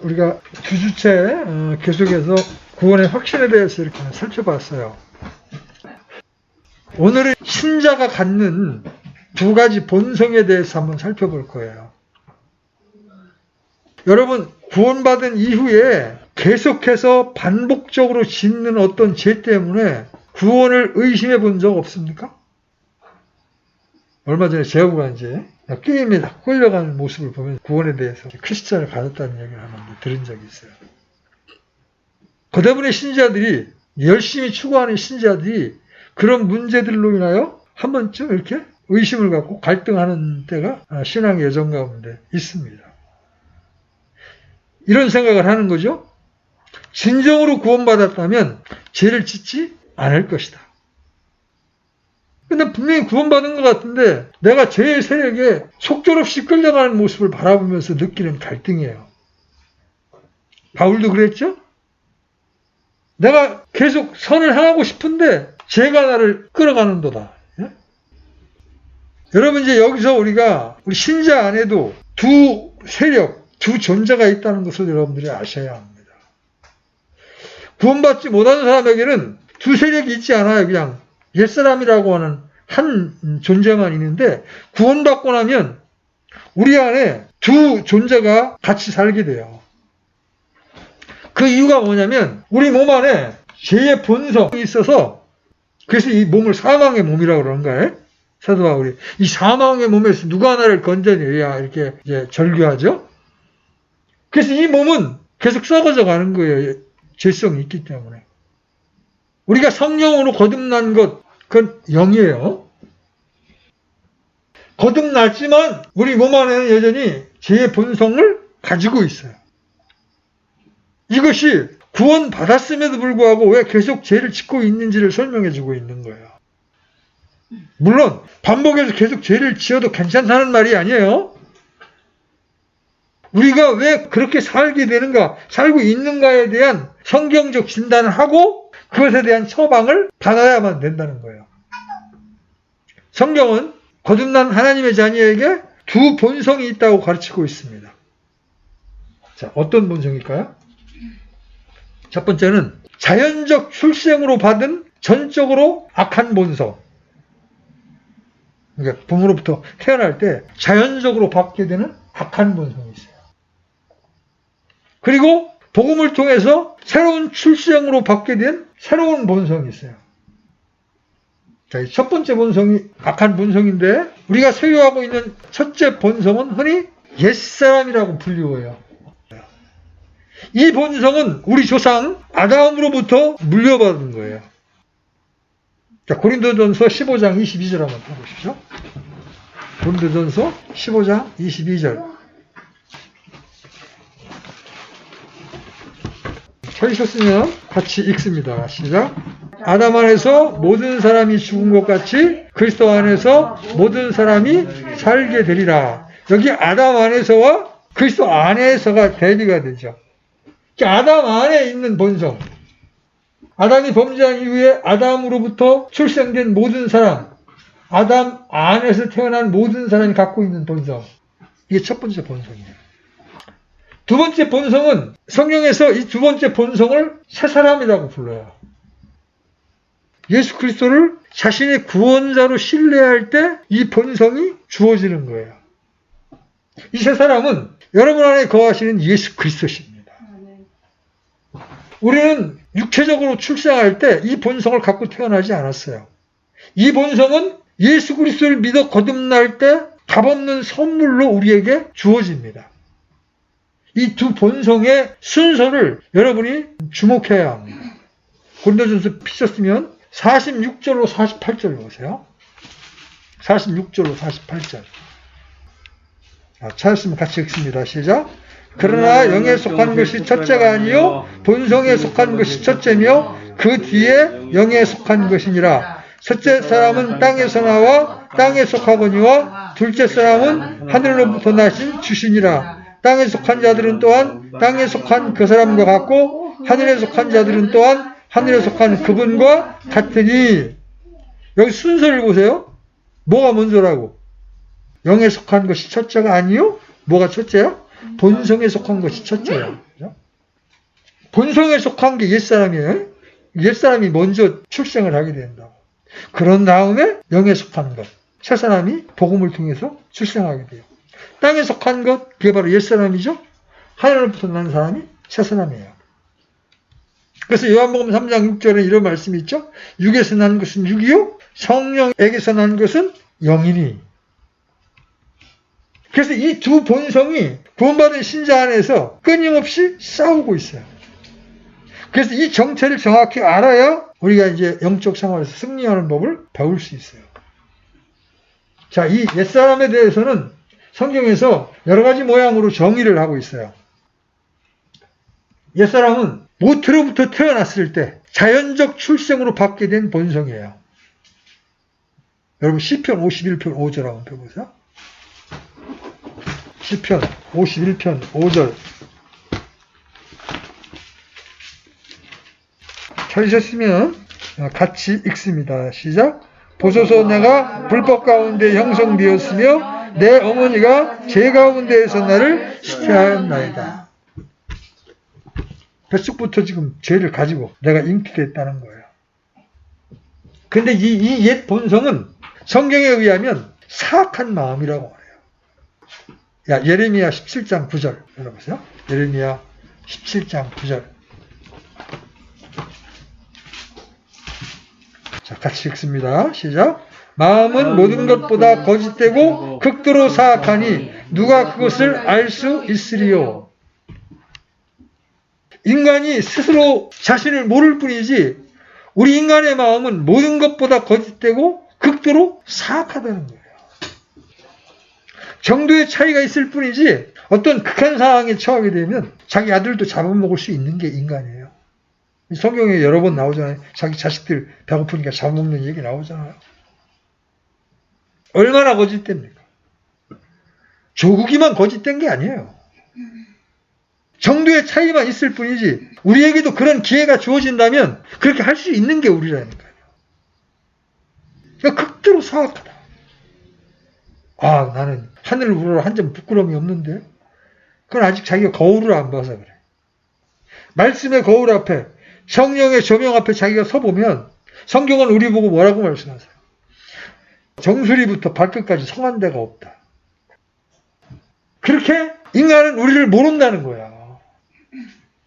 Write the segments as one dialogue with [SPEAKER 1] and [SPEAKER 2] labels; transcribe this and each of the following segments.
[SPEAKER 1] 우리가 두 주째 계속해서 구원의 확신에 대해서 이렇게 살펴봤어요. 오늘은 신자가 갖는 두 가지 본성에 대해서 한번 살펴볼 거예요. 여러분, 구원받은 이후에 계속해서 반복적으로 짓는 어떤 죄 때문에 구원을 의심해 본 적 없습니까? 얼마 전에 제어부가 이제 게임에 다 끌려가는 모습을 보면 구원에 대해서 크리스찬을 가졌다는 얘기를 한번 들은 적이 있어요. 그 때문에 신자들이, 열심히 추구하는 신자들이 그런 문제들로 인하여 한 번쯤 이렇게 의심을 갖고 갈등하는 때가 신앙의 여정 가운데 있습니다. 이런 생각을 하는 거죠. 진정으로 구원받았다면 죄를 짓지 않을 것이다. 근데 분명히 구원받은 것 같은데 내가 죄의 세력에 속절없이 끌려가는 모습을 바라보면서 느끼는 갈등이에요. 바울도 그랬죠? 내가 계속 선을 행하고 싶은데 죄가 나를 끌어가는도다. 예? 여러분, 이제 여기서 우리 신자 안에도 두 세력, 두 존재가 있다는 것을 여러분들이 아셔야 합니다. 구원받지 못하는 사람에게는 두 세력이 있지 않아요. 그냥 옛사람이라고 하는 한 존재만 있는데 구원받고 나면 우리 안에 두 존재가 같이 살게 돼요. 그 이유가 뭐냐면 우리 몸 안에 죄의 본성이 있어서, 그래서 이 몸을 사망의 몸이라고 그러는 거예요. 사도 바울이 이 사망의 몸에서 누가 나를 건져내야 이렇게 이제 절규하죠. 그래서 이 몸은 계속 썩어져 가는 거예요. 죄성이 있기 때문에. 우리가 성령으로 거듭난 것, 그건 영이에요. 거듭났지만 우리 몸 안에는 여전히 죄의 본성을 가지고 있어요. 이것이 구원받았음에도 불구하고 왜 계속 죄를 짓고 있는지를 설명해 주고 있는 거예요. 물론 반복해서 계속 죄를 지어도 괜찮다는 말이 아니에요. 우리가 왜 그렇게 살게 되는가, 살고 있는가에 대한 성경적 진단을 하고 그것에 대한 처방을 받아야만 된다는 거예요. 성경은 거듭난 하나님의 자녀에게 두 본성이 있다고 가르치고 있습니다. 자, 어떤 본성일까요? 첫 번째는 자연적 출생으로 받은 전적으로 악한 본성. 그러니까 부모로부터 태어날 때 자연적으로 받게 되는 악한 본성이 있어요. 그리고 복음을 통해서 새로운 출생으로 받게 된 새로운 본성이 있어요. 자, 이 첫 번째 본성이 악한 본성인데 우리가 소유하고 있는 첫째 본성은 흔히 옛사람이라고 불리워요. 이 본성은 우리 조상 아담으로부터 물려받은 거예요. 자, 고린도전서 15장 22절 한번 보십시오. 고린도전서 15장 22절. 찾으셨으면 같이 읽습니다. 시작. 아담 안에서 모든 사람이 죽은 것 같이 그리스도 안에서 모든 사람이 살게 되리라. 여기 아담 안에서와 그리스도 안에서가 대비가 되죠. 아담 안에 있는 본성. 아담이 범죄한 이후에 아담으로부터 출생된 모든 사람, 아담 안에서 태어난 모든 사람이 갖고 있는 본성. 이게 첫 번째 본성이에요. 두 번째 본성은 성경에서 이 두 번째 본성을 새 사람이라고 불러요. 예수 그리스도를 자신의 구원자로 신뢰할 때 이 본성이 주어지는 거예요. 이 새 사람은 여러분 안에 거하시는 예수 그리스도십니다. 우리는 육체적으로 출생할 때 이 본성을 갖고 태어나지 않았어요. 이 본성은 예수 그리스도를 믿어 거듭날 때 값없는 선물로 우리에게 주어집니다. 이 두 본성의 순서를 여러분이 주목해야 합니다. 고린도전서 피셨으면 46절로 48절 보세요. 46절로 48절. 찾았으면 같이 읽습니다. 시작. 그러나 영에 속한 것이 첫째가 아니요 본성에 속한 것이 첫째며 그 뒤에 영에 속한 것이니라. 첫째 사람은 땅에서 나와 땅에 속하거니와 둘째 사람은 하늘로부터 나신 주시니라. 땅에 속한 자들은 또한 땅에 속한 그 사람과 같고 하늘에 속한 자들은 또한 하늘에 속한 그분과 같으니. 여기 순서를 보세요. 뭐가 먼저라고? 영에 속한 것이 첫째가 아니요? 뭐가 첫째야? 본성에 속한 것이 첫째야. 본성에 속한 게 옛사람이에요. 옛사람이 먼저 출생을 하게 된다고. 그런 다음에 영에 속한 것, 새사람이 복음을 통해서 출생하게 돼요. 땅에 속한 것, 그게 바로 옛사람이죠. 하늘로부터 난 사람이 새사람이에요. 그래서 요한복음 3장 6절에 이런 말씀이 있죠. 육에서 난 것은 육이요, 성령에게서 난 것은 영이니. 그래서 이 두 본성이 구원받은 신자 안에서 끊임없이 싸우고 있어요. 그래서 이 정체를 정확히 알아야 우리가 이제 영적 생활에서 승리하는 법을 배울 수 있어요. 자, 이 옛사람에 대해서는 성경에서 여러 가지 모양으로 정의를 하고 있어요. 옛사람은 모태로부터 태어났을 때 자연적 출생으로 받게 된 본성이에요. 여러분 시편 51편 5절 한번 펴보세요. 시편 51편 5절 찾으셨으면 같이 읽습니다. 시작. 보소서 내가 불법 가운데 형성되었으며 내 어머니가 죄 가운데에서 나를 잉태하였나이다. 뱃속부터 지금 죄를 가지고 내가 잉태됐다는 거예요. 근데 이 옛 본성은 성경에 의하면 사악한 마음이라고 해요. 예레미야 17장 9절 열어보세요. 예레미야 17장 9절. 자, 같이 읽습니다. 시작. 마음은 모든 것보다 거짓되고 극도로 사악하니 누가 그것을 알 수 있으리요. 인간이 스스로 자신을 모를 뿐이지 우리 인간의 마음은 모든 것보다 거짓되고 극도로 사악하다는 거예요. 정도의 차이가 있을 뿐이지 어떤 극한 상황에 처하게 되면 자기 아들도 잡아먹을 수 있는 게 인간이에요. 성경에 여러 번 나오잖아요. 자기 자식들 배고프니까 잡아먹는 얘기 나오잖아요. 얼마나 거짓됩니까? 조국이만 거짓된 게 아니에요. 정도의 차이만 있을 뿐이지 우리에게도 그런 기회가 주어진다면 그렇게 할 수 있는 게 우리라니까요. 그러니까 극도로 사악하다. 아, 나는 하늘을 우러러 한 점 부끄러움이 없는데 그건 아직 자기가 거울을 안 봐서 그래. 말씀의 거울 앞에 성령의 조명 앞에 자기가 서보면 성경은 우리 보고 뭐라고 말씀하세요? 정수리부터 발끝까지 성한 데가 없다. 그렇게 인간은 우리를 모른다는 거야.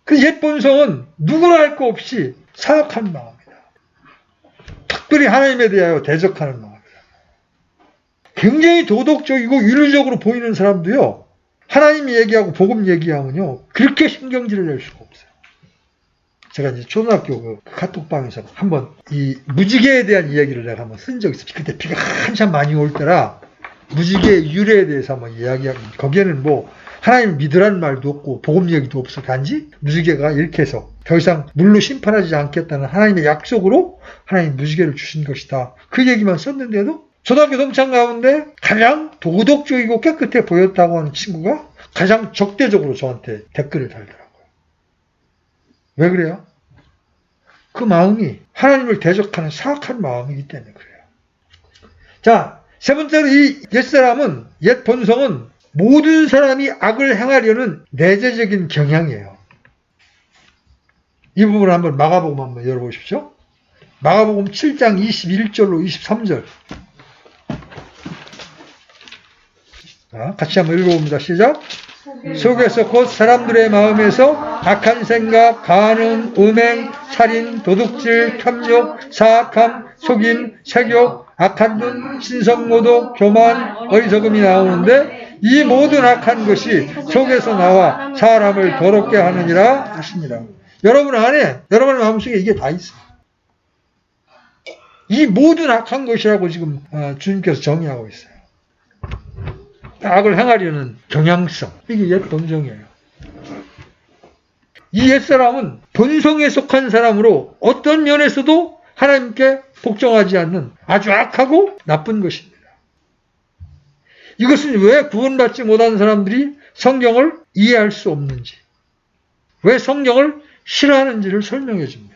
[SPEAKER 1] 그 옛 본성은 누구나 할 거 없이 사악한 마음이다. 특별히 하나님에 대하여 대적하는 마음이다. 굉장히 도덕적이고 윤리적으로 보이는 사람도요. 하나님 얘기하고 복음 얘기하면요. 그렇게 신경질을 낼 수가 없어요. 제가 이제 초등학교 그 카톡방에서 한번 이 무지개에 대한 이야기를 내가 한번 쓴 적이 있어요. 그때 비가 한참 많이 올 때라 무지개의 유래에 대해서 한번 이야기하고 거기에는 뭐 하나님을 믿으라는 말도 없고 복음 얘기도 없어. 단지 무지개가 이렇게 해서 더 이상 물로 심판하지 않겠다는 하나님의 약속으로 하나님 무지개를 주신 것이다. 그 얘기만 썼는데도 초등학교 동창 가운데 가장 도덕적이고 깨끗해 보였다고 하는 친구가 가장 적대적으로 저한테 댓글을 달더라고요. 왜 그래요? 그 마음이 하나님을 대적하는 사악한 마음이기 때문에 그래요. 자, 세 번째로 이 옛사람은, 옛 본성은 모든 사람이 악을 행하려는 내재적인 경향이에요. 이 부분을 한번 마가복음 한번 열어보십시오. 마가복음 7장 21절로 23절. 자, 같이 한번 읽어봅니다. 시작. 속에서 곧 사람들의 마음에서 악한 생각, 간음, 음행, 살인, 도둑질, 탐욕, 사악함, 속임, 색욕, 악한 눈, 신성모독, 교만, 어리석음이 나오는데 이 모든 악한 것이 속에서 나와 사람을 더럽게 하느니라 하시니라. 여러분 안에, 여러분의 마음속에 이게 다 있어요. 이 모든 악한 것이라고 지금 주님께서 정의하고 있어요. 악을 행하려는 경향성, 이게 옛 본성이에요. 이 옛사람은 본성에 속한 사람으로 어떤 면에서도 하나님께 복종하지 않는 아주 악하고 나쁜 것입니다. 이것은 왜 구원받지 못한 사람들이 성경을 이해할 수 없는지, 왜 성경을 싫어하는지를 설명해 줍니다.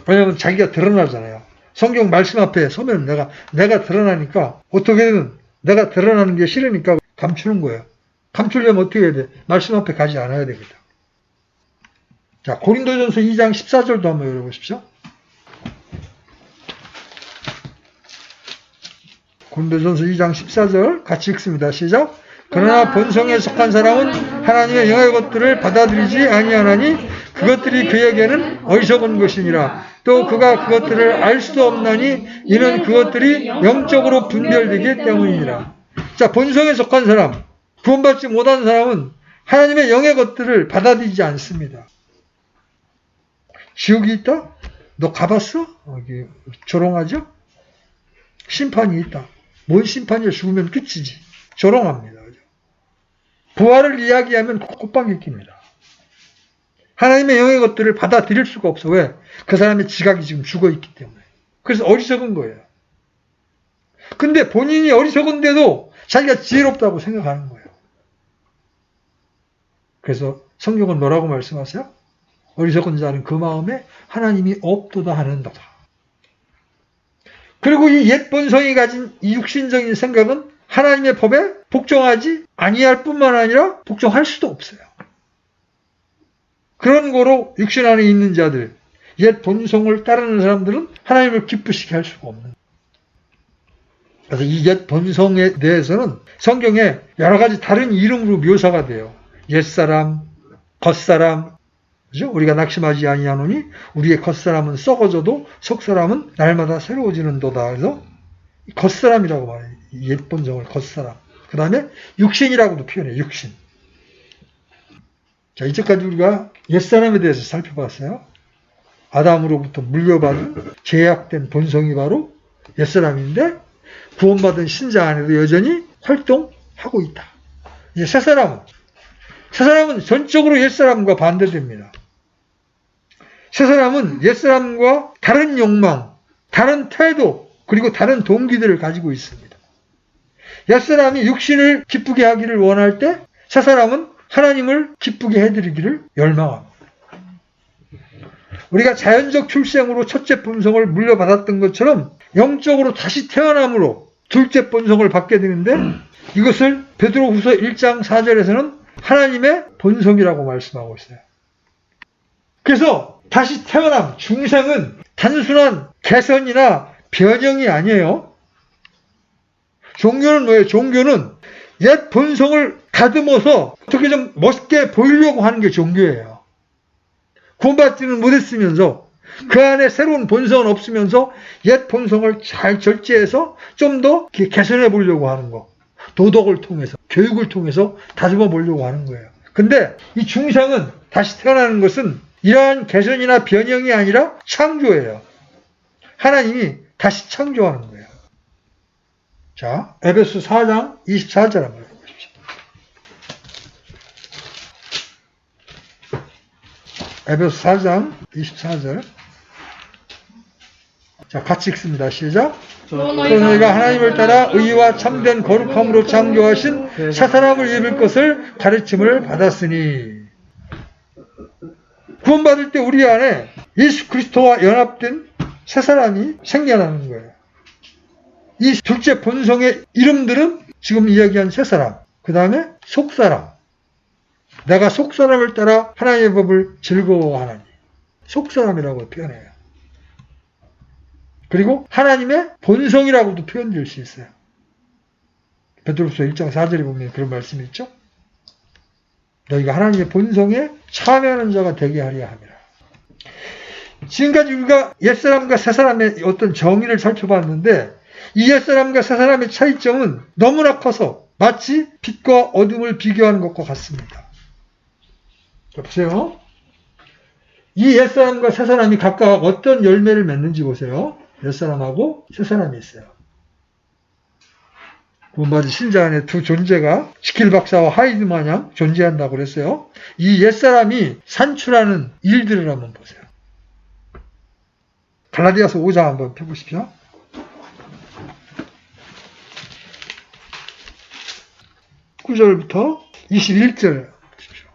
[SPEAKER 1] 왜냐하면 자기가 드러나잖아요. 성경 말씀 앞에 서면 내가 드러나니까 어떻게든 내가 드러나는 게 싫으니까 감추는 거예요. 감추려면 어떻게 해야 돼? 말씀 앞에 가지 않아야 되겠다. 자, 고린도전서 2장 14절도 한번 열어보십시오. 고린도전서 2장 14절 같이 읽습니다. 시작. 그러나 본성에 속한 사람은 하나님의 영의 것들을 받아들이지 아니하나니 그것들이 그에게는 어리석은 것이니라. 또 그가 그것들을 알 수도 없나니 이는 그것들이 영적으로 분별되기 때문이니라. 자, 본성에 속한 사람, 구원받지 못한 사람은 하나님의 영의 것들을 받아들이지 않습니다. 지옥이 있다? 너 가봤어? 여기 조롱하죠? 심판이 있다. 뭔 심판이야? 죽으면 끝이지. 조롱합니다. 부활을 이야기하면 콧방귀 낍니다. 하나님의 영의 것들을 받아들일 수가 없어. 왜? 그 사람의 지각이 지금 죽어있기 때문에. 그래서 어리석은 거예요. 근데 본인이 어리석은데도 자기가 지혜롭다고 생각하는 거예요. 그래서 성경은 뭐라고 말씀하세요? 어리석은 자는 그 마음에 하나님이 없도다 하는도다. 그리고 이 옛 본성이 가진 이 육신적인 생각은 하나님의 법에 복종하지 아니할 뿐만 아니라 복종할 수도 없어요. 그런 거로 육신 안에 있는 자들, 옛 본성을 따르는 사람들은 하나님을 기쁘시게 할 수가 없는 거예요. 그래서 이 옛 본성에 대해서는 성경에 여러 가지 다른 이름으로 묘사가 돼요. 옛사람, 겉사람, 그죠? 우리가 낙심하지 아니하노니 우리의 겉사람은 썩어져도 속사람은 날마다 새로워지는도다. 그래서 겉사람이라고 말해요. 옛 본성을 겉사람. 그 다음에 육신이라고도 표현해요. 육신. 자, 이제까지 우리가 옛사람에 대해서 살펴봤어요. 아담으로부터 물려받은 제약된 본성이 바로 옛사람인데 구원받은 신자 안에도 여전히 활동하고 있다. 이제 새사람은 전적으로 옛사람과 반대됩니다. 새사람은 옛사람과 다른 욕망, 다른 태도, 그리고 다른 동기들을 가지고 있습니다. 옛사람이 육신을 기쁘게 하기를 원할 때 새사람은 하나님을 기쁘게 해드리기를 열망합니다. 우리가 자연적 출생으로 첫째 본성을 물려받았던 것처럼 영적으로 다시 태어남으로 둘째 본성을 받게 되는데 이것을 베드로후서 1장 4절에서는 하나님의 본성이라고 말씀하고 있어요. 그래서 다시 태어남, 중생은 단순한 개선이나 변형이 아니에요. 종교는 뭐예요? 종교는 옛 본성을 다듬어서 어떻게 좀 멋있게 보이려고 하는 게 종교예요. 구원받지는 못했으면서 그 안에 새로운 본성은 없으면서 옛 본성을 잘 절제해서 좀 더 개선해 보려고 하는 거. 도덕을 통해서, 교육을 통해서 다듬어 보려고 하는 거예요. 근데 이 중생은 다시 태어나는 것은 이러한 개선이나 변형이 아니라 창조예요. 하나님이 다시 창조하는 거예요. 자, 에베소 4장 24절 한번 보십시오. 에베소 4장 24절. 자, 같이 읽습니다. 시작. 또 너희가 하나님을 따라 의와 참된 거룩함으로 창조하신 새 사람을 입을 것을 가르침을 받았으니. 구원받을 때 우리 안에 예수 그리스도와 연합된 새 사람이 생겨나는 거예요. 이 둘째 본성의 이름들은 지금 이야기한 새 사람, 그 다음에 속사람. 내가 속사람을 따라 하나님의 법을 즐거워하나니. 속사람이라고 표현해요. 그리고 하나님의 본성이라고도 표현될 수 있어요. 베드로후서 1장 4절에 보면 그런 말씀이 있죠. 너희가 하나님의 본성에 참여하는 자가 되게 하려 함이라. 지금까지 우리가 옛사람과 새사람의 어떤 정의를 살펴봤는데 이 옛사람과 새사람의 차이점은 너무나 커서 마치 빛과 어둠을 비교하는 것과 같습니다. 보세요. 이 옛사람과 새사람이 각각 어떤 열매를 맺는지 보세요. 옛사람하고 새사람이 있어요. 구원받은 신자 안에 두 존재가 지킬 박사와 하이드 마냥 존재한다고 그랬어요. 이 옛사람이 산출하는 일들을 한번 보세요. 갈라디아서 5장 한번 펴보십시오. (9절부터) 21절 보십시오.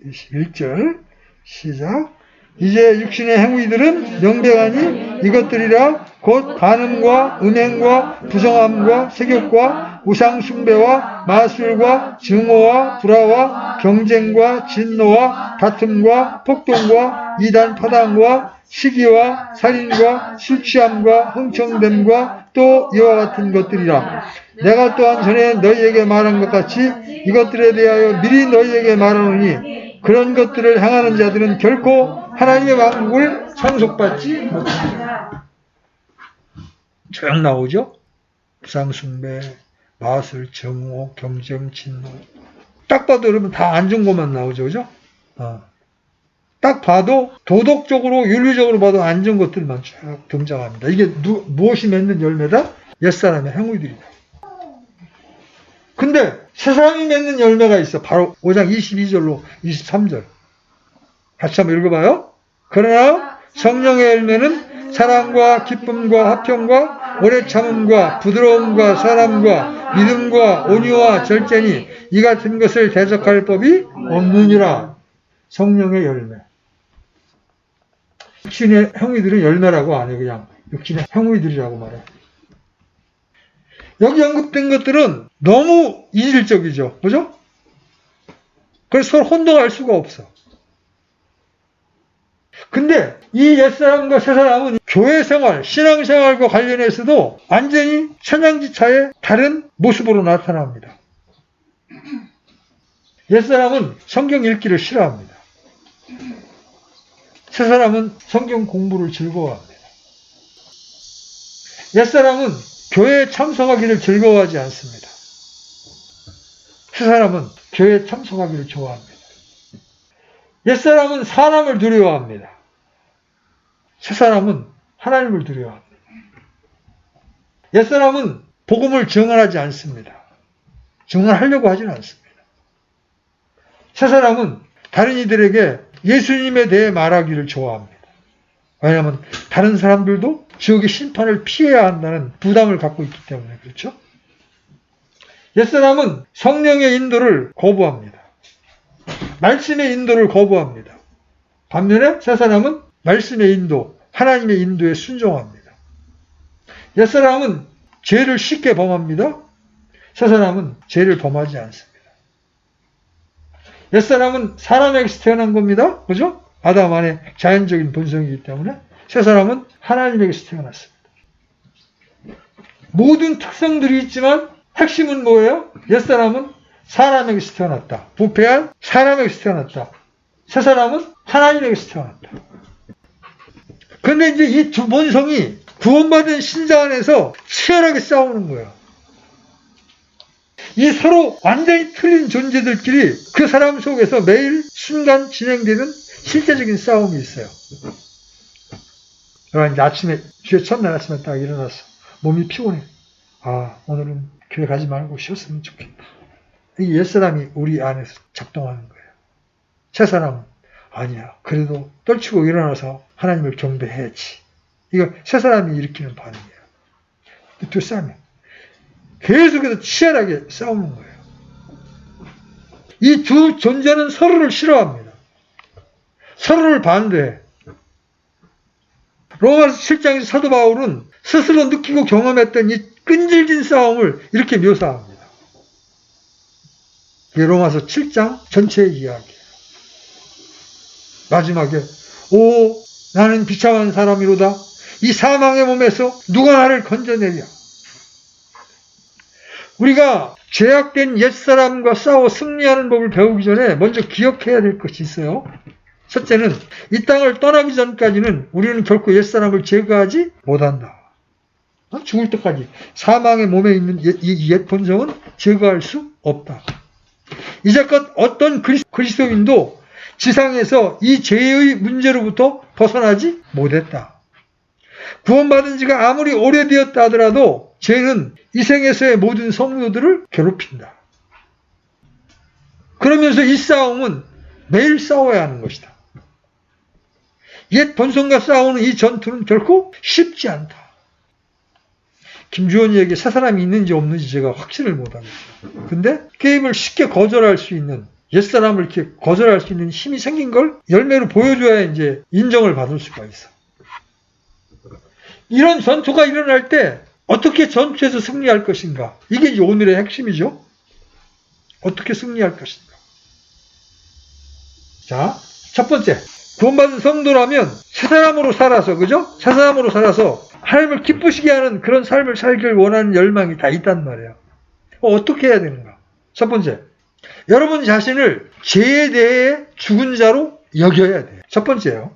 [SPEAKER 1] 21절 시작. 이제 육신의 행위들은 명백하니 이것들이라 곧 간음과 음행과 부정함과 세욕과 우상숭배와 마술과 증오와 불화와 경쟁과 진노와 다툼과 폭동과 이단 파당과 시기와 살인과 술취함과 흥청됨과 또 이와 같은 것들이라. 내가 또한 전에 너희에게 말한 것 같이 이것들에 대하여 미리 너희에게 말하노니 그런 것들을 행하는 자들은 결코 하나님의 왕국을 상속받지 못합니다. 쭉 나오죠? 부상숭배, 마술, 정오, 경쟁, 진노. 딱 봐도 여러분 다 안 좋은 것만 나오죠, 그죠? 딱 봐도 도덕적으로, 윤리적으로 봐도 안 좋은 것들만 쭉 등장합니다. 이게 무엇이 맺는 열매다? 옛사람의 행위들이다. 근데 세상이 맺는 열매가 있어. 바로 5장 22절로 23절. 같이 한번 읽어봐요. 그러나 성령의 열매는 사랑과 기쁨과 화평과 오래 참음과 부드러움과 사람과 믿음과 온유와 절제니 이 같은 것을 대적할 법이 없느니라. 성령의 열매. 육신의 행위들은 열매라고 안 해요. 그냥 육신의 행위들이라고 말해요. 여기 언급된 것들은 너무 이질적이죠. 그죠? 그래서 서로 혼동할 수가 없어. 근데 이 옛사람과 새사람은 교회생활, 신앙생활과 관련해서도 완전히 천양지차의 다른 모습으로 나타납니다. 옛사람은 성경 읽기를 싫어합니다. 새사람은 성경 공부를 즐거워합니다. 옛사람은 교회에 참석하기를 즐거워하지 않습니다. 새사람은 교회에 참석하기를 좋아합니다. 옛사람은 사람을 두려워합니다. 새사람은 하나님을 두려워합니다. 옛사람은 복음을 증언하지 않습니다. 증언하려고 하지는 않습니다. 새사람은 다른 이들에게 예수님에 대해 말하기를 좋아합니다. 왜냐하면 다른 사람들도 지옥의 심판을 피해야 한다는 부담을 갖고 있기 때문에 그렇죠. 옛사람은 성령의 인도를 거부합니다. 말씀의 인도를 거부합니다. 반면에 새사람은 말씀의 인도, 하나님의 인도에 순종합니다. 옛사람은 죄를 쉽게 범합니다. 새사람은 죄를 범하지 않습니다. 옛사람은 사람에게서 태어난 겁니다. 그죠? 아담 안에 자연적인 본성이기 때문에 새사람은 하나님에게서 태어났습니다. 모든 특성들이 있지만 핵심은 뭐예요? 옛사람은 사람에게서 태어났다. 부패한 사람에게서 태어났다. 새사람은 하나님에게서 태어났다. 그런데 이제 이 두 본성이 구원받은 신자 안에서 치열하게 싸우는 거예요. 이 서로 완전히 틀린 존재들끼리 그 사람 속에서 매일 순간 진행되는 실제적인 싸움이 있어요. 그러나 이제 아침에, 주의 첫날 아침에 딱 일어났어. 몸이 피곤해. 아, 오늘은 교회 가지 말고 쉬었으면 좋겠다. 이 옛사람이 우리 안에서 작동하는 거예요. 새사람은 아니야. 그래도 떨치고 일어나서 하나님을 경배해야지. 이거 새사람이 일으키는 반응이에요. 두 사람이 계속해서 치열하게 싸우는 거예요. 이 두 존재는 서로를 싫어합니다. 서로를 반대해. 로마서 7장에서 사도 바울은 스스로 느끼고 경험했던 이 끈질긴 싸움을 이렇게 묘사합니다. 이게 로마서 7장 전체의 이야기예요. 마지막에 오 나는 비참한 사람이로다. 이 사망의 몸에서 누가 나를 건져내랴. 우리가 죄악된 옛사람과 싸워 승리하는 법을 배우기 전에 먼저 기억해야 될 것이 있어요. 첫째는 이 땅을 떠나기 전까지는 우리는 결코 옛사람을 제거하지 못한다. 죽을 때까지 사망의 몸에 있는 이 옛 본성은 제거할 수 없다. 이제껏 어떤 그리스도인도 지상에서 이 죄의 문제로부터 벗어나지 못했다. 구원받은 지가 아무리 오래되었다 하더라도 죄는 이 생에서의 모든 성도들을 괴롭힌다. 그러면서 이 싸움은 매일 싸워야 하는 것이다. 옛 본성과 싸우는 이 전투는 결코 쉽지 않다. 김주원이에게 새 사람이 있는지 없는지 제가 확신을 못하겠어요. 근데 게임을 쉽게 거절할 수 있는 옛사람을 이렇게 거절할 수 있는 힘이 생긴 걸 열매로 보여줘야 이제 인정을 받을 수가 있어. 이런 전투가 일어날 때 어떻게 전투에서 승리할 것인가? 이게 이제 오늘의 핵심이죠. 어떻게 승리할 것인가? 자, 첫 번째. 구원받은 성도라면 새 사람으로 살아서, 그죠? 새 사람으로 살아서 하나님을 기쁘시게 하는 그런 삶을 살기를 원하는 열망이 다 있단 말이에요. 어떻게 해야 되는가? 첫 번째. 여러분 자신을 죄에 대해 죽은 자로 여겨야 돼요. 첫 번째요.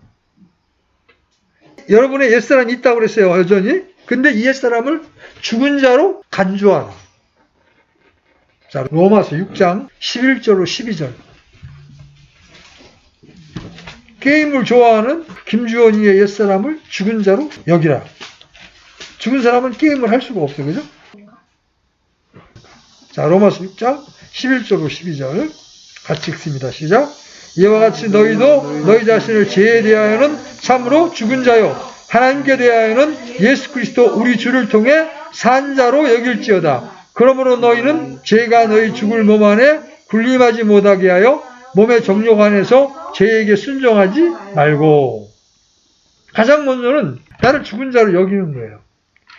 [SPEAKER 1] 여러분의 옛사람이 있다고 그랬어요, 여전히. 근데 이 옛사람을 죽은 자로 간주하라. 자, 로마서 6장 11절로 12절. 게임을 좋아하는 김주원이의 옛사람을 죽은 자로 여기라. 죽은 사람은 게임을 할 수가 없어요. 그죠? 자, 로마서 6장 11절로 12절 같이 읽습니다. 시작. 이와 같이 너희도 너희 자신을 죄에 대하여는 참으로 죽은 자요 하나님께 대하여는 예수 그리스도 우리 주를 통해 산 자로 여길지어다. 그러므로 너희는 죄가 너희 죽을 몸 안에 군림하지 못하게 하여 몸의 정욕 안에서 죄에게 순종하지 말고. 가장 먼저는 나를 죽은 자로 여기는 거예요.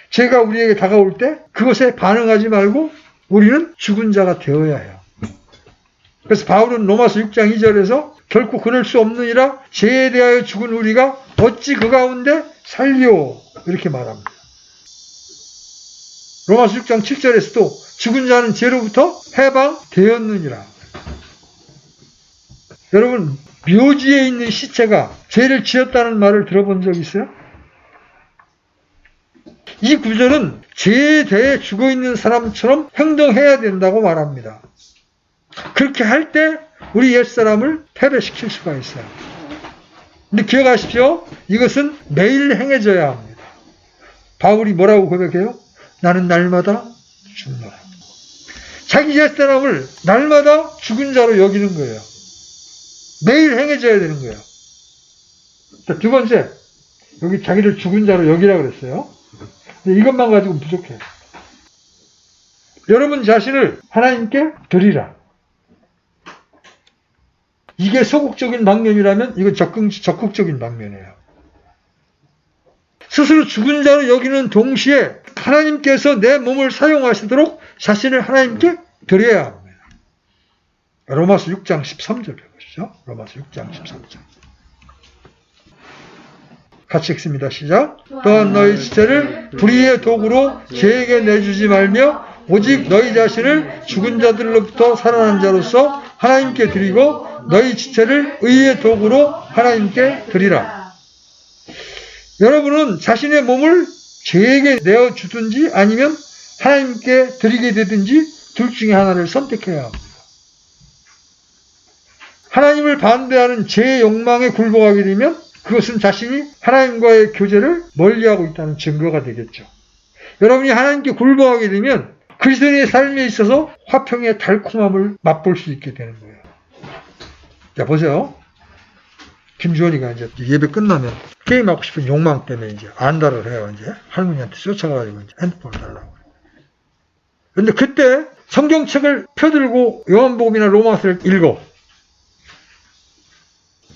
[SPEAKER 1] 죄가 우리에게 다가올 때 그것에 반응하지 말고 우리는 죽은 자가 되어야 해요. 그래서 바울은 로마서 6장 2절에서 결코 그럴 수 없느니라 죄에 대하여 죽은 우리가 어찌 그 가운데 살리오 이렇게 말합니다. 로마서 6장 7절에서도 죽은 자는 죄로부터 해방되었느니라. 여러분 묘지에 있는 시체가 죄를 지었다는 말을 들어본 적 있어요? 이 구절은 죄에 대해 죽어있는 사람처럼 행동해야 된다고 말합니다. 그렇게 할 때 우리 옛사람을 패배시킬 수가 있어요. 근데 기억하십시오. 이것은 매일 행해져야 합니다. 바울이 뭐라고 고백해요? 나는 날마다 죽노라. 자기 옛사람을 날마다 죽은 자로 여기는 거예요. 매일 행해져야 되는 거예요. 자, 두 번째. 여기 자기를 죽은 자로 여기라고 그랬어요. 근데 이것만 가지고는 부족해요. 여러분 자신을 하나님께 드리라. 이게 소극적인 방면이라면 이건 적극적인 방면이에요. 스스로 죽은 자로 여기는 동시에 하나님께서 내 몸을 사용하시도록 자신을 하나님께 드려야 합니다. 로마서 6장 13절 보시죠. 로마서 6장 13절. 같이 읽습니다. 시작. 또한 너희 지체를 불의의 도구로 죄에게 내주지 말며 오직 너희 자신을 죽은 자들로부터 살아난 자로서 하나님께 드리고 너희 지체를 의의 도구로 하나님께 드리라. 여러분은 자신의 몸을 죄에게 내어주든지 아니면 하나님께 드리게 되든지 둘 중에 하나를 선택해야 합니다. 하나님을 반대하는 죄의 욕망에 굴복하게 되면 그것은 자신이 하나님과의 교제를 멀리하고 있다는 증거가 되겠죠. 여러분이 하나님께 굴복하게 되면 그리스도인의 삶에 있어서 화평의 달콤함을 맛볼 수 있게 되는 거예요. 자, 보세요. 김주원이가 이제 예배 끝나면 게임하고 싶은 욕망 때문에 이제 안달을 해요. 이제 할머니한테 쫓아가가지고 이제 핸드폰을 달라고. 근데 그때 성경책을 펴들고 요한복음이나 로마서를 읽어.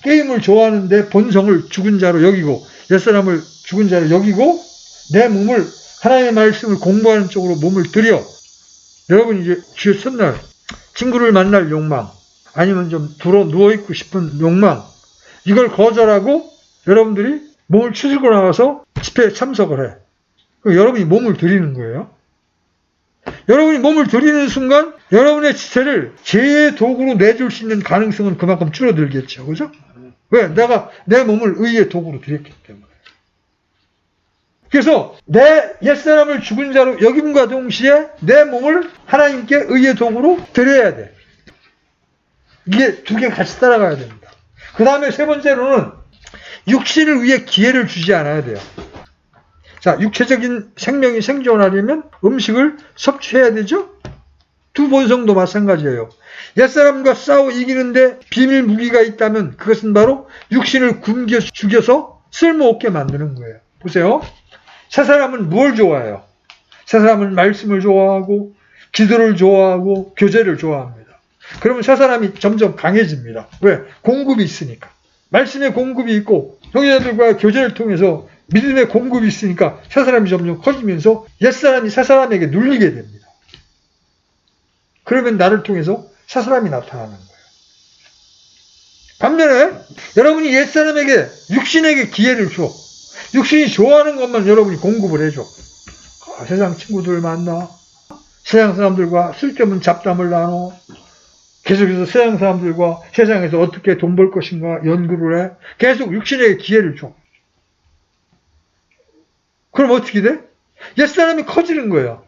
[SPEAKER 1] 게임을 좋아하는데 본성을 죽은 자로 여기고 옛사람을 죽은 자로 여기고 내 몸을 하나님의 말씀을 공부하는 쪽으로 몸을 들여. 여러분 이제 주의 첫날 친구를 만날 욕망 아니면 좀 누워있고 싶은 욕망 이걸 거절하고 여러분들이 몸을 추스고 나가서 집회에 참석을 해. 그럼 여러분이 몸을 드리는 거예요. 여러분이 몸을 드리는 순간 여러분의 지체를 죄의 도구로 내줄 수 있는 가능성은 그만큼 줄어들겠죠. 그죠? 왜? 내가 내 몸을 의의 도구로 드렸기 때문에. 그래서 내 옛사람을 죽은 자로 여김과 동시에 내 몸을 하나님께 의의 도구로 드려야 돼. 이게 두 개 같이 따라가야 됩니다. 그 다음에 세 번째로는 육신을 위해 기회를 주지 않아야 돼요. 자, 육체적인 생명이 생존하려면 음식을 섭취해야 되죠? 두 본성도 마찬가지예요. 옛사람과 싸워 이기는데 비밀 무기가 있다면 그것은 바로 육신을 굶겨 죽여서 쓸모없게 만드는 거예요. 보세요. 새 사람은 뭘 좋아해요? 새 사람은 말씀을 좋아하고 기도를 좋아하고 교제를 좋아합니다. 그러면 새 사람이 점점 강해집니다. 왜? 공급이 있으니까. 말씀의 공급이 있고 형제들과 교제를 통해서 믿음의 공급이 있으니까 새 사람이 점점 커지면서 옛사람이 새 사람에게 눌리게 됩니다. 그러면 나를 통해서 새 사람이 나타나는 거예요. 반면에 여러분이 옛사람에게 육신에게 기회를 줘. 육신이 좋아하는 것만 여러분이 공급을 해줘. 세상 친구들 만나. 세상 사람들과 쓸데없는 잡담을 나눠. 계속해서 세상 사람들과 세상에서 어떻게 돈 벌 것인가 연구를 해. 계속 육신에게 기회를 줘. 그럼 어떻게 돼? 옛사람이 커지는 거예요.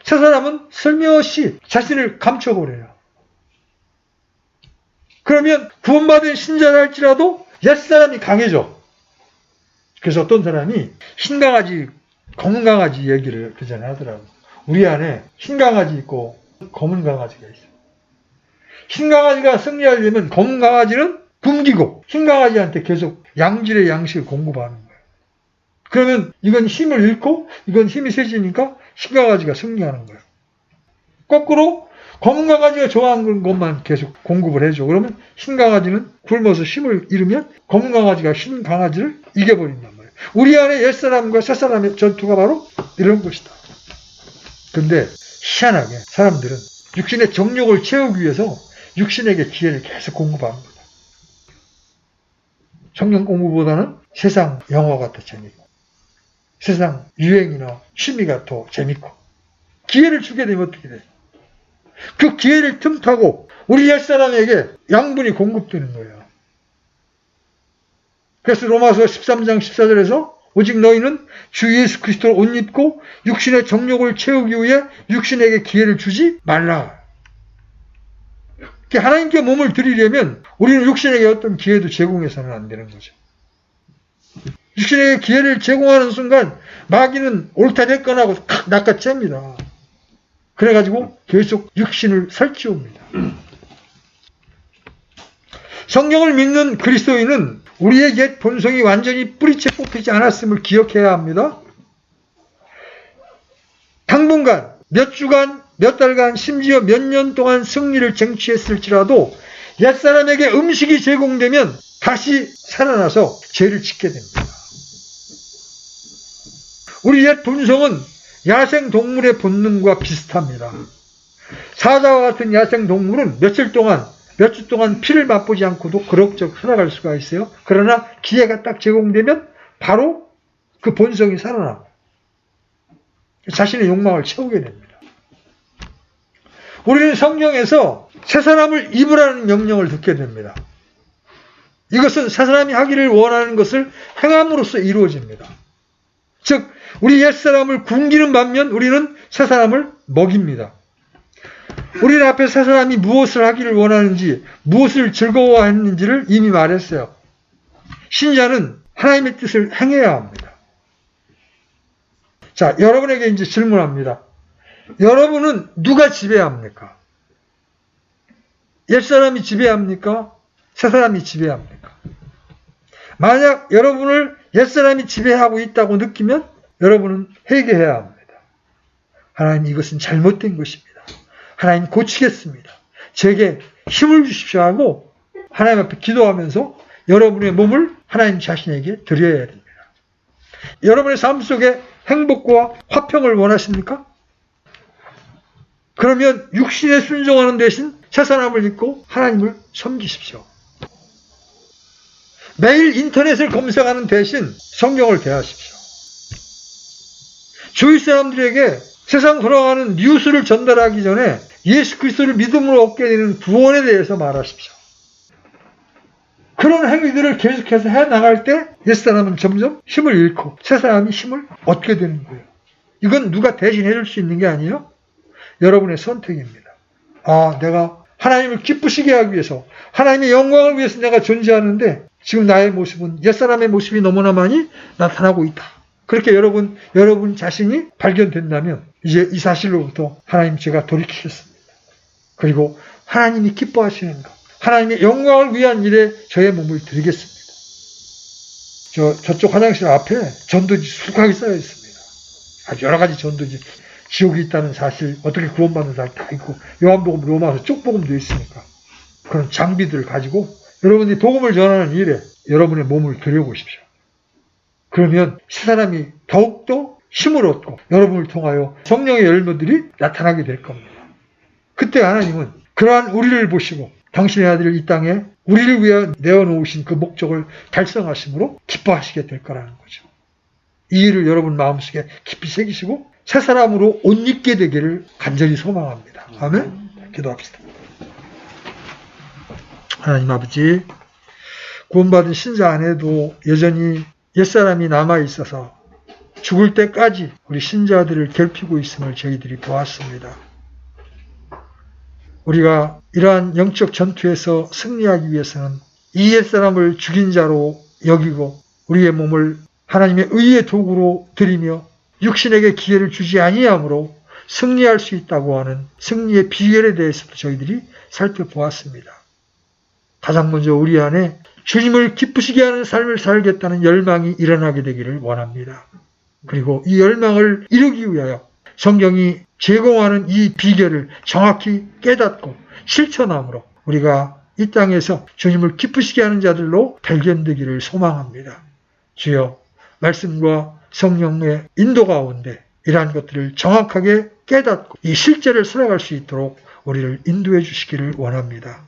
[SPEAKER 1] 새 사람은 슬며시 자신을 감춰버려요. 그러면 구원받은 신자라 할지라도 옛사람이 강해져. 그래서 어떤 사람이 흰강아지, 검은 강아지 얘기를 그 전에 하더라고요. 우리 안에 흰 강아지 있고 검은 강아지가 있어요. 흰 강아지가 승리하려면 검은 강아지는 굶기고 흰 강아지한테 계속 양질의 양식을 공급하는 거예요. 그러면 이건 힘을 잃고 이건 힘이 세지니까 흰 강아지가 승리하는 거예요. 거꾸로 검은 강아지가 좋아하는 것만 계속 공급을 해줘. 그러면 흰 강아지는 굶어서 힘을 잃으면 검은 강아지가 흰 강아지를 이겨버린단 말이에요. 우리 안에 옛사람과 새사람의 전투가 바로 이런 것이다. 근데 희한하게 사람들은 육신의 정욕을 채우기 위해서 육신에게 기회를 계속 공급합니다. 성경 공부보다는 세상 영화가 더 재밌고 세상 유행이나 취미가 더 재밌고 기회를 주게 되면 어떻게 돼요? 그 기회를 틈타고 우리 옛사람에게 양분이 공급되는 거예요. 그래서 로마서 13장 14절에서 오직 너희는 주 예수 그리스도를 옷 입고 육신의 정욕을 채우기 위해 육신에게 기회를 주지 말라. 하나님께 몸을 드리려면 우리는 육신에게 어떤 기회도 제공해서는 안 되는 거죠. 육신에게 기회를 제공하는 순간 마귀는 옳다 됐거나 하고 탁 낚아챕니다. 그래가지고 계속 육신을 설치웁니다. 성경을 믿는 그리스도인은 우리의 옛 본성이 완전히 뿌리채 뽑히지 않았음을 기억해야 합니다. 당분간, 몇 주간, 몇 달간, 심지어 몇 년 동안 승리를 쟁취했을지라도 옛사람에게 음식이 제공되면 다시 살아나서 죄를 짓게 됩니다. 우리 옛 본성은 야생동물의 본능과 비슷합니다. 사자와 같은 야생동물은 몇 주 동안 피를 맛보지 않고도 그럭저럭 살아갈 수가 있어요. 그러나 기회가 딱 제공되면 바로 그 본성이 살아나고 자신의 욕망을 채우게 됩니다. 우리는 성경에서 새 사람을 입으라는 명령을 듣게 됩니다. 이것은 새 사람이 하기를 원하는 것을 행함으로써 이루어집니다. 즉 우리 옛사람을 굶기는 반면 우리는 새 사람을 먹입니다. 우리는 앞에 새 사람이 무엇을 하기를 원하는지 무엇을 즐거워했는지를 이미 말했어요. 신자는 하나님의 뜻을 행해야 합니다. 자, 여러분에게 이제 질문합니다. 여러분은 누가 지배합니까? 옛사람이 지배합니까? 새사람이 지배합니까? 만약 여러분을 옛사람이 지배하고 있다고 느끼면 여러분은 회개해야 합니다. 하나님, 이것은 잘못된 것입니다. 하나님, 고치겠습니다. 제게 힘을 주십시오 하고 하나님 앞에 기도하면서 여러분의 몸을 하나님 자신에게 드려야 됩니다. 여러분의 삶 속에 행복과 화평을 원하십니까? 그러면 육신에 순종하는 대신 새 사람을 믿고 하나님을 섬기십시오. 매일 인터넷을 검색하는 대신 성경을 대하십시오. 주위 사람들에게 세상 돌아가는 뉴스를 전달하기 전에 예수 그리스도를 믿음으로 얻게 되는 구원에 대해서 말하십시오. 그런 행위들을 계속해서 해나갈 때 옛사람은 점점 힘을 잃고 새사람이 힘을 얻게 되는 거예요. 이건 누가 대신 해줄 수 있는 게 아니에요. 여러분의 선택입니다. 내가 하나님을 기쁘시게 하기 위해서 하나님의 영광을 위해서 내가 존재하는데 지금 나의 모습은 옛사람의 모습이 너무나 많이 나타나고 있다. 그렇게 여러분 자신이 발견된다면 이제 이 사실로부터 하나님, 제가 돌이키겠습니다. 그리고 하나님이 기뻐하시는 것, 하나님의 영광을 위한 일에 저의 몸을 드리겠습니다. 저쪽 화장실 앞에 전도지 수북하게 쌓여 있습니다. 아주 여러 가지 전도지. 지옥이 있다는 사실, 어떻게 구원받는 사실 다 있고, 요한복음, 로마서 쪽복음도 있으니까. 그런 장비들을 가지고 여러분이 복음을 전하는 일에 여러분의 몸을 들여보십시오. 그러면 세 사람이 더욱더 힘을 얻고 여러분을 통하여 성령의 열매들이 나타나게 될 겁니다. 그때 하나님은 그러한 우리를 보시고 당신의 아들을 이 땅에 우리를 위해 내어놓으신 그 목적을 달성하심으로 기뻐하시게 될 거라는 거죠. 이 일을 여러분 마음속에 깊이 새기시고 새 사람으로 옷 입게 되기를 간절히 소망합니다. 아멘. 기도합시다. 하나님 아버지, 구원받은 신자 안에도 여전히 옛사람이 남아있어서 죽을 때까지 우리 신자들을 괴롭히고 있음을 저희들이 보았습니다. 우리가 이러한 영적 전투에서 승리하기 위해서는 이 옛사람을 죽인 자로 여기고 우리의 몸을 하나님의 의의 도구로 드리며 육신에게 기회를 주지 아니함으로 승리할 수 있다고 하는 승리의 비결에 대해서도 저희들이 살펴보았습니다. 가장 먼저 우리 안에 주님을 기쁘시게 하는 삶을 살겠다는 열망이 일어나게 되기를 원합니다. 그리고 이 열망을 이루기 위하여 성경이 제공하는 이 비결을 정확히 깨닫고 실천함으로 우리가 이 땅에서 주님을 기쁘시게 하는 자들로 발견되기를 소망합니다. 주여, 말씀과 성령의 인도 가운데 이러한 것들을 정확하게 깨닫고 이 실제를 살아갈 수 있도록 우리를 인도해 주시기를 원합니다.